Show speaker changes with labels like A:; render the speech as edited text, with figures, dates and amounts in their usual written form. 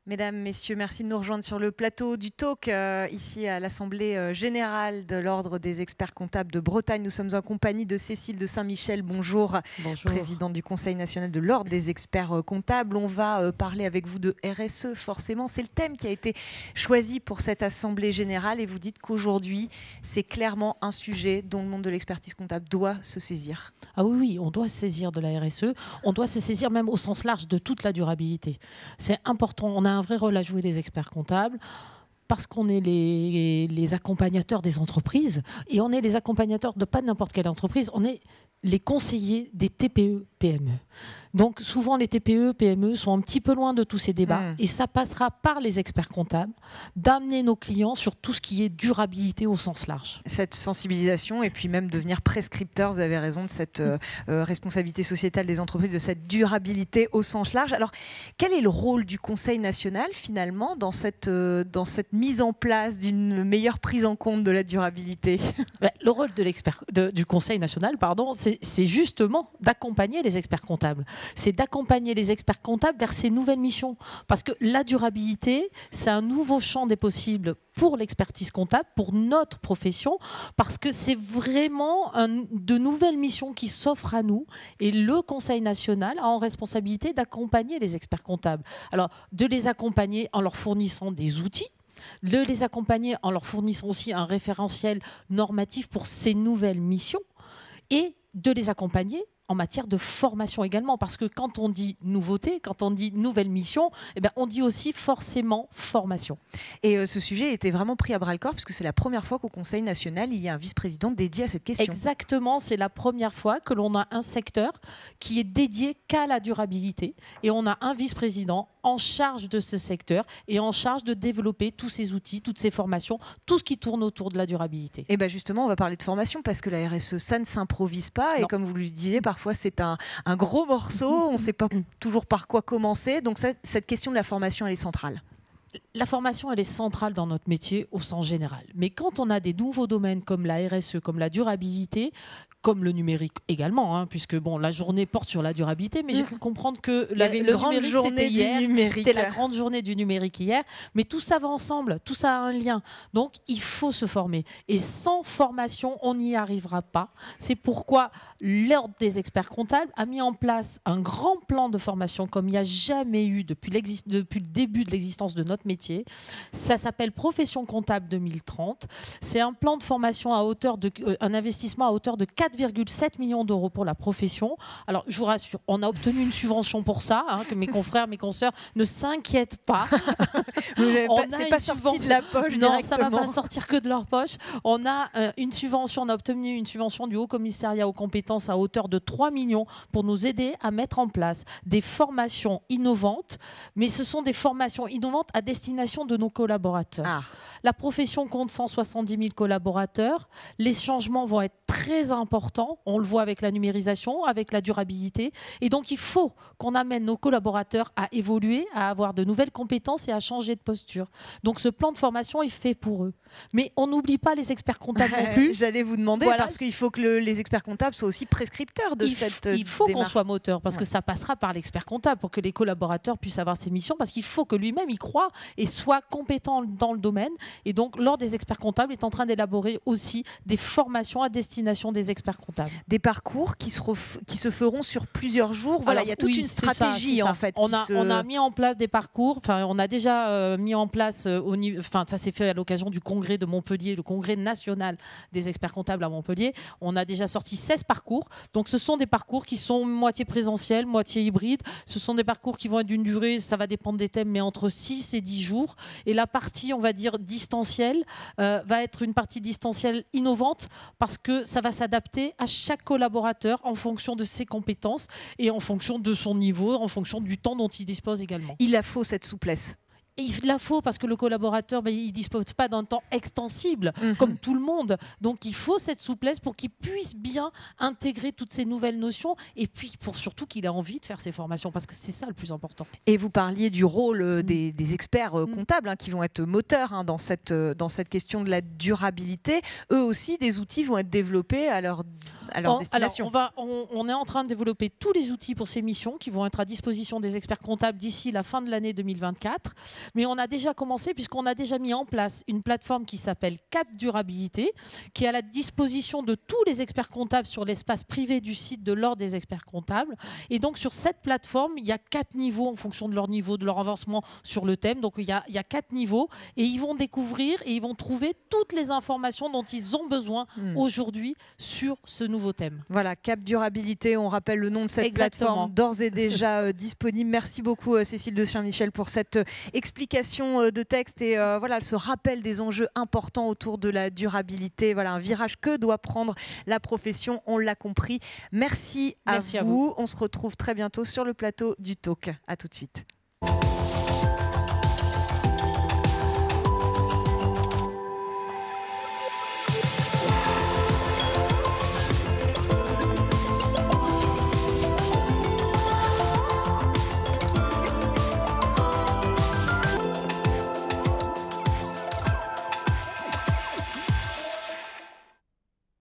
A: Mesdames, Messieurs, merci de nous rejoindre sur le plateau du Talk, ici à l'Assemblée Générale de l'Ordre des experts comptables de Bretagne. Nous sommes en compagnie de Cécile de Saint-Michel, bonjour, présidente du Conseil national de l'Ordre des experts comptables. On va parler avec vous de RSE, forcément. C'est le thème qui a été choisi pour cette Assemblée Générale et vous dites qu'aujourd'hui, c'est clairement un sujet dont le monde de l'expertise comptable doit se saisir.
B: Ah oui, on doit se saisir de la RSE, on doit se saisir même au sens large de toute la durabilité. C'est important, on a un vrai rôle à jouer les experts comptables parce qu'on est les accompagnateurs des entreprises et on est les accompagnateurs de pas n'importe quelle entreprise, on est les conseillers des TPE, PME. Donc souvent les TPE, PME sont un petit peu loin de tous ces débats et ça passera par les experts comptables d'amener nos clients sur tout ce qui est durabilité au sens large.
A: Cette sensibilisation et puis même devenir prescripteur, vous avez raison, de cette responsabilité sociétale des entreprises, de cette durabilité au sens large. Alors quel est le rôle du Conseil national finalement dans cette mise en place d'une meilleure prise en compte de la durabilité?
B: Le rôle de du Conseil national, c'est justement d'accompagner les experts comptables. C'est d'accompagner les experts comptables vers ces nouvelles missions. Parce que la durabilité, c'est un nouveau champ des possibles pour l'expertise comptable, pour notre profession, parce que c'est vraiment de nouvelles missions qui s'offrent à nous. Et le Conseil national a en responsabilité d'accompagner les experts comptables. Alors, de les accompagner en leur fournissant des outils, de les accompagner en leur fournissant aussi un référentiel normatif pour ces nouvelles missions, et de les accompagner en matière de formation également, parce que quand on dit nouveauté, quand on dit nouvelle mission, eh bien, on dit aussi forcément formation.
A: Et ce sujet était vraiment pris à bras-le-corps, puisque c'est la première fois qu'au Conseil national, il y a un vice-président dédié à cette question.
B: Exactement, c'est la première fois que l'on a un secteur qui est dédié qu'à la durabilité, et on a un vice-président en charge de ce secteur et en charge de développer tous ces outils, toutes ces formations, tout ce qui tourne autour de la durabilité.
A: Et bien justement, on va parler de formation parce que la RSE, ça ne s'improvise pas. Et comme vous le disiez, parfois c'est un gros morceau, on ne sait pas toujours par quoi commencer. Donc cette question de la formation, elle est centrale.
B: La formation, elle est centrale dans notre métier au sens général. Mais quand on a des nouveaux domaines comme la RSE, comme la durabilité, comme le numérique également, puisque bon, la journée porte sur la durabilité, mais j'ai cru comprendre que le numérique, c'était hier, c'était la grande journée du numérique hier, mais tout ça va ensemble, tout ça a un lien. Donc, il faut se former. Et sans formation, on n'y arrivera pas. C'est pourquoi l'Ordre des experts comptables a mis en place un grand plan de formation comme il n'y a jamais eu depuis le début de l'existence de notre métier. Ça s'appelle Profession comptable 2030. C'est un plan de formation à hauteur de un investissement à hauteur de 4,7 millions d'euros pour la profession. Alors, je vous rassure, on a obtenu une subvention pour ça, que mes confrères, mes consoeurs ne s'inquiètent pas.
A: C'est pas sorti de la poche directement.
B: Non, ça ne va pas sortir que de leur poche. On a une subvention, on a obtenu une subvention du Haut Commissariat aux compétences à hauteur de 3 millions pour nous aider à mettre en place des formations innovantes, mais ce sont des formations innovantes à destination de nos collaborateurs. La profession compte 170 000 collaborateurs. Les changements vont être très importants. On le voit avec la numérisation, avec la durabilité. Et donc, il faut qu'on amène nos collaborateurs à évoluer, à avoir de nouvelles compétences et à changer de posture. Donc, ce plan de formation est fait pour eux. Mais on n'oublie pas les experts comptables non plus.
A: J'allais vous demander, parce qu'il faut que les experts comptables soient aussi prescripteurs de cette démarche.
B: Il faut qu'on soit moteur, parce que ça passera par l'expert comptable pour que les collaborateurs puissent avoir ces missions, parce qu'il faut que lui-même y croit et soit compétent dans le domaine. Et donc, l'Ordre des experts comptables est en train d'élaborer aussi des formations à destination des experts comptables.
A: Des parcours qui se feront sur plusieurs jours. Voilà, il y a toute une stratégie en fait.
B: On a mis en place des parcours. Enfin, on a déjà mis en place ça s'est fait à l'occasion du congrès de Montpellier, le congrès national des experts comptables à Montpellier. On a déjà sorti 16 parcours. Donc, ce sont des parcours qui sont moitié présentiels, moitié hybrides. Ce sont des parcours qui vont être d'une durée, ça va dépendre des thèmes, mais entre 6 et 10 jours. Et la partie, on va dire, distancielle, va être une partie distancielle innovante parce que ça va s'adapter à chaque collaborateur en fonction de ses compétences et en fonction de son niveau, en fonction du temps dont il dispose également.
A: Il a faut cette souplesse.
B: il la faut parce que le collaborateur, il ne dispose pas d'un temps extensible comme tout le monde. Donc il faut cette souplesse pour qu'il puisse bien intégrer toutes ces nouvelles notions et puis pour surtout qu'il ait envie de faire ses formations parce que c'est ça le plus important.
A: Et vous parliez du rôle des experts comptables qui vont être moteurs dans cette question de la durabilité. Eux aussi, des outils vont être développés à leur destination.
B: Alors on est en train de développer tous les outils pour ces missions qui vont être à disposition des experts comptables d'ici la fin de l'année 2024. Mais on a déjà commencé puisqu'on a déjà mis en place une plateforme qui s'appelle Cap Durabilité, qui est à la disposition de tous les experts comptables sur l'espace privé du site de l'Ordre des experts comptables. Et donc sur cette plateforme, il y a 4 niveaux en fonction de leur niveau, de leur avancement sur le thème. Donc il y a 4 niveaux et ils vont découvrir et ils vont trouver toutes les informations dont ils ont besoin aujourd'hui sur ce nouveau thème.
A: Voilà, Cap Durabilité, on rappelle le nom de cette plateforme d'ores et déjà disponible. Merci beaucoup Cécile de Saint-Michel pour cette explication de texte et ce rappel des enjeux importants autour de la durabilité. Voilà un virage que doit prendre la profession, on l'a compris. Merci à vous. On se retrouve très bientôt sur le plateau du Talk. À tout de suite.